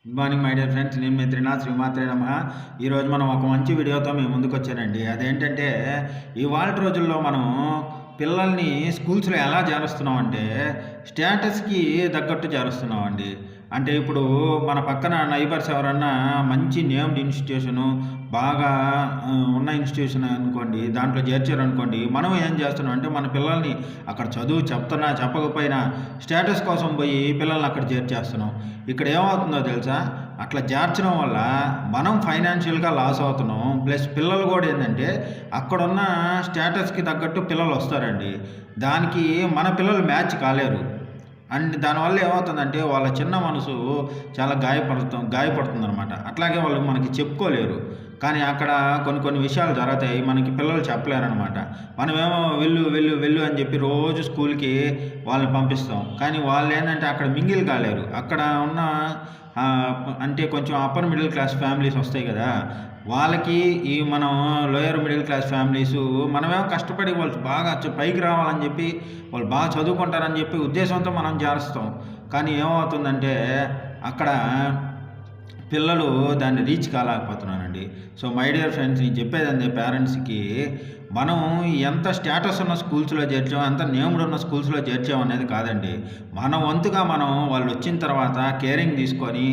Good morning my dear friends. నేను మీ శ్రీమాత్రే నమః. ఈరోజు మనం ఒక మంచి వీడియోతో మేము ముందుకు వచ్చానండి. అదేంటంటే ఇవాళ రోజుల్లో మనం పిల్లల్ని స్కూల్స్లో ఎలా చేరుస్తున్నామంటే స్టేటస్కి తగ్గట్టు చేరుస్తున్నామండి. అంటే ఇప్పుడు మన పక్కన నైబర్స్ ఎవరన్నా మంచి నేమ్డ్ ఇన్స్టిట్యూషను బాగా ఉన్న ఇన్స్టిట్యూషన్ అనుకోండి, దాంట్లో చేర్చారనుకోండి, మనం ఏం చేస్తున్నాం అంటే మన పిల్లల్ని అక్కడ చదువు చెప్తున్నా చెప్పకపోయినా స్టేటస్ కోసం పోయి పిల్లల్ని అక్కడ చేర్చేస్తున్నాం. ఇక్కడ ఏమవుతుందో తెలుసా, అట్లా చేర్చడం వల్ల మనం ఫైనాన్షియల్గా లాస్ అవుతున్నాం. ప్లస్ పిల్లలు కూడా ఏంటంటే అక్కడున్న స్టేటస్కి తగ్గట్టు పిల్లలు వస్తారండి. దానికి మన పిల్లలు మ్యాచ్ కాలేరు. అండ్ దానివల్ల ఏమవుతుందంటే వాళ్ళ చిన్న మనసు చాలా గాయపడుతుందనమాట. అట్లాగే వాళ్ళు మనకి చెప్పుకోలేరు. కానీ అక్కడ కొన్ని విషయాలు జరుగుతాయి, మనకి పిల్లలు చెప్పలేరనమాట. మనమేమో వెళ్ళు అని చెప్పి రోజు స్కూల్కి వాళ్ళని పంపిస్తాం. కానీ వాళ్ళు ఏంటంటే అక్కడ మింగిల్ కాలేరు. అక్కడ ఉన్న అంటే కొంచెం అప్పర్ మిడిల్ క్లాస్ ఫ్యామిలీస్ వస్తాయి కదా, వాళ్ళకి ఈ మనం లోయర్ మిడిల్ క్లాస్ ఫ్యామిలీసు మనమేమో కష్టపడి వాళ్ళు బాగా పైకి రావాలని చెప్పి వాళ్ళు బాగా చదువుకుంటారని చెప్పి ఉద్దేశంతో మనం చేస్తాం. కానీ ఏమవుతుందంటే అక్కడ పిల్లలు దాన్ని రీచ్ కాలేకపోతున్నానండి. సో మై డియర్ ఫ్రెండ్స్, నేను చెప్పేదండి పేరెంట్స్కి, మనం ఎంత స్టేటస్ ఉన్న స్కూల్స్లో చేర్చాం, ఎంత నేమ్డ్ ఉన్న స్కూల్స్లో చేర్చాం అనేది కాదండి. మన వంతుగా మనం వాళ్ళు వచ్చిన తర్వాత కేరింగ్ తీసుకొని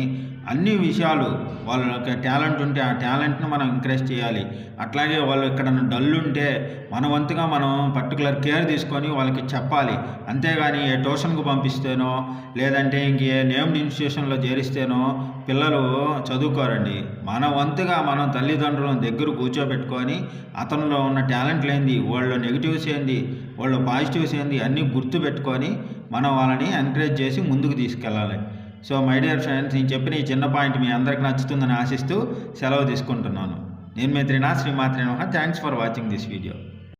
అన్ని విషయాలు, వాళ్ళకి టాలెంట్ ఉంటే ఆ టాలెంట్ని మనం ఎంకరేజ్ చేయాలి. అట్లాగే వాళ్ళు ఎక్కడన్నా డల్ ఉంటే మన వంతుగా మనం పర్టికులర్ కేర్ తీసుకొని వాళ్ళకి చెప్పాలి. అంతేగాని ఏ ట్యూషన్కు పంపిస్తేనో లేదంటే ఇంకే నేమ్డ్ ఇన్స్టిట్యూషన్లో చేరిస్తేనో పిల్లలు చదువుకోరండి. మన వంతుగా మనం తల్లిదండ్రులను దగ్గర కూర్చోబెట్టుకొని అతనిలో ఉన్న టాలెంట్లు ఏంది, వాళ్ళ నెగిటివ్స్ ఏంది, వాళ్ళ పాజిటివ్స్ ఏంది అన్నీ గుర్తుపెట్టుకొని మనం వాళ్ళని ఎంకరేజ్ చేసి ముందుకు తీసుకెళ్ళాలి. సో మై డియర్ ఫ్రెండ్స్, నేను చెప్పిన ఈ చిన్న పాయింట్ మీ అందరికి నచ్చుతుందని ఆశిస్తూ సెలవు తీసుకుంటున్నాను. నేను మీ శ్రీమాత్రే నమః. Thanks for watching this video.